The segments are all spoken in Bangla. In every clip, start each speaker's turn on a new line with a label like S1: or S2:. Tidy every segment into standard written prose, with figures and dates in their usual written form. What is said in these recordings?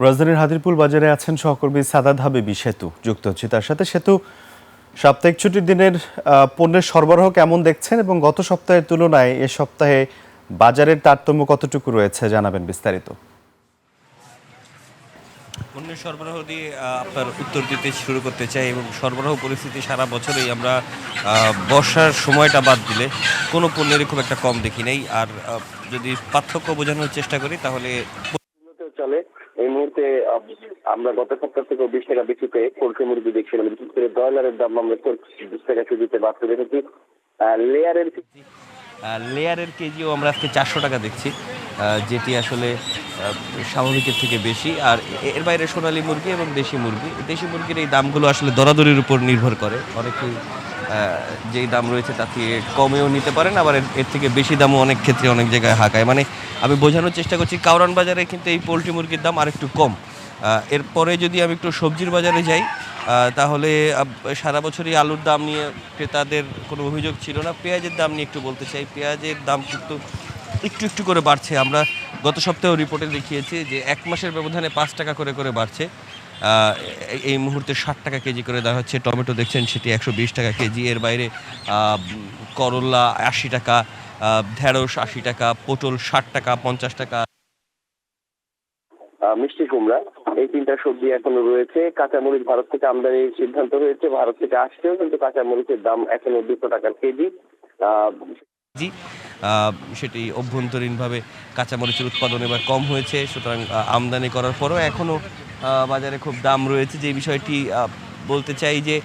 S1: রাজধানীর হাতিরপুল বাজারে আছেন সহকর্মী সাদাত হাবিবি সেতু যুক্ত হচ্ছে তার সাথে। সেতু, সাপ্তাহিক ছুটির দিনের পণ্যের সরবরাহ কেমন দেখছেন এবং গত সপ্তাহের তুলনায় এ সপ্তাহে বাজারের তারতম্য কতটুকু রয়েছে জানাবেন বিস্তারিত।
S2: পণ্যের সরবরাহ দিয়ে আপনার উত্তর দিতে শুরু করতে চাই এবং সরবরাহ পরিস্থিতি সারা বছরেই আমরা বর্ষার সময়টা বাদ দিলে কোনো পণ্যেরই খুব একটা কম দেখি নাই। আর যদি পার্থক্য বোঝানোর চেষ্টা করি তাহলে
S3: চলে এই মুহূর্তে আমরা গত সপ্তাহ থেকে 20 টাকা বেশিতে পোল্ট্রি মুরগি দেখছিলাম। বিশেষ করে ব্রয়লারের দাম আমরা 20 টাকা কেজিতে বাড়তে দেখেছি।
S2: লেয়ারের কেজিও আমরা আজকে 400 টাকা দেখছি, যেটি আসলে স্বাভাবিকের থেকে বেশি। আর এর বাইরে সোনালী মুরগি এবং দেশি মুরগির এই দামগুলো আসলে দরাদরির উপর নির্ভর করে। অনেকেই যেই দাম রয়েছে তার থেকে কমেও নিতে পারেন, আবার এর থেকে বেশি দামও অনেক ক্ষেত্রে অনেক জায়গায় হাঁকায়। মানে আমি বোঝানোর চেষ্টা করছি, কাউরান বাজারে কিন্তু এই পোলট্রি মুরগির দাম আরেকটু কম। এরপরে যদি আমি একটু সবজির বাজারে যাই তাহলে সারা বছরই আলুর দাম নিয়ে ক্রেতাদের কোনো অভিযোগ ছিল না। পেঁয়াজের দাম নিয়ে একটু বলতে চাই, পেঁয়াজের দাম কিন্তু একটু একটু করে বাড়ছে। আমরা গত সপ্তাহে রিপোর্টে দেখিয়েছি যে 1 মাসের ব্যবধানে 5 টাকা করে বাড়ছে। এই মুহূর্তে 60 টাকা কেজি করে দেওয়া হচ্ছে। টমেটো দেখছেন সেটি 120 টাকা কেজি। এর বাইরে করলা 80 টাকা, ঢেঁড়স 80 টাকা, পটল 60 টাকা, 50 টাকা।
S3: মিষ্টি কুমড়া এই তিনটা সবজি এখনো রয়েছে। কাঁচামরিচ ভারত থেকে আমদানির সিদ্ধান্ত হয়েছে, ভারত থেকে আসছেও, কিন্তু কাঁচামরিচের দাম এখনো 200 টাকার কেজি।
S2: সেটি অভ্যন্তরীণভাবে কাঁচামরিচের উৎপাদন এবার কম হয়েছে, সুতরাং আমদানি করার পরও এখনও বাজারে খুব দাম রয়েছে। যে বিষয়টি বলতে চাই যে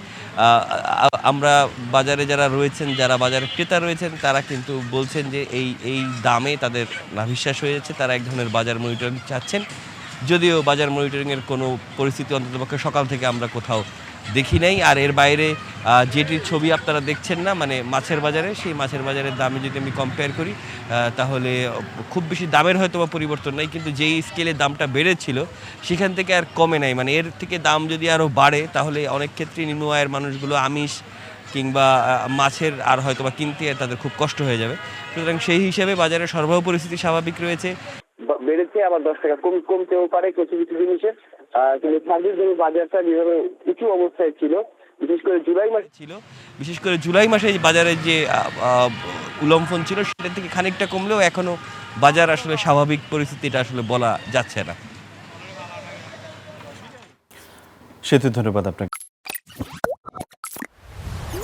S2: আমরা বাজারে যারা রয়েছেন, যারা বাজারে ক্রেতা রয়েছেন, তারা কিন্তু বলছেন যে এই দামে তাদের নাভিশ্বাস হয়ে যাচ্ছে। তারা এক ধরনের বাজার মনিটরিং চাচ্ছেন, যদিও বাজার মনিটরিংয়ের কোনো পরিস্থিতি অন্ততপক্ষে সকাল থেকে আমরা কোথাও দেখি নাই। আর এর বাইরে যেটির ছবি আপনারা দেখছেন না, মানে মাছের বাজারে, সেই মাছের বাজারের দামে যদি আমি কম্পেয়ার করি তাহলে খুব বেশি দামের হয়তো বা পরিবর্তন নাই, কিন্তু যেই স্কেলে দামটা বেড়েছিল সেখান থেকে আর কমে নাই। মানে এর থেকে দাম যদি আরও বাড়ে তাহলে অনেক ক্ষেত্রে নিম্ন আয়ের মানুষগুলো আমিষ কিংবা মাছের আর হয়তো বা কিনতে তাদের খুব কষ্ট হয়ে যাবে। সুতরাং সেই হিসাবে বাজারের সরবরাহ পরিস্থিতি স্বাভাবিক রয়েছে।
S3: বেড়েছে, আবার 10 টাকা কমতেও পারে কিছু কিছু জিনিসে, কিন্তু সার্ভিস বাজারটা যেভাবে উঁচু অবস্থায় ছিল, বিশেষ করে
S2: জুলাই মাসে বাজারের যে উল্লম্ফন ছিল সেটা থেকে খানিকটা কমলেও এখনো বাজার আসলে স্বাভাবিক পরিস্থিতিটা আসলে বলা যাচ্ছে না।
S1: সেতু, ধন্যবাদ আপনাকে।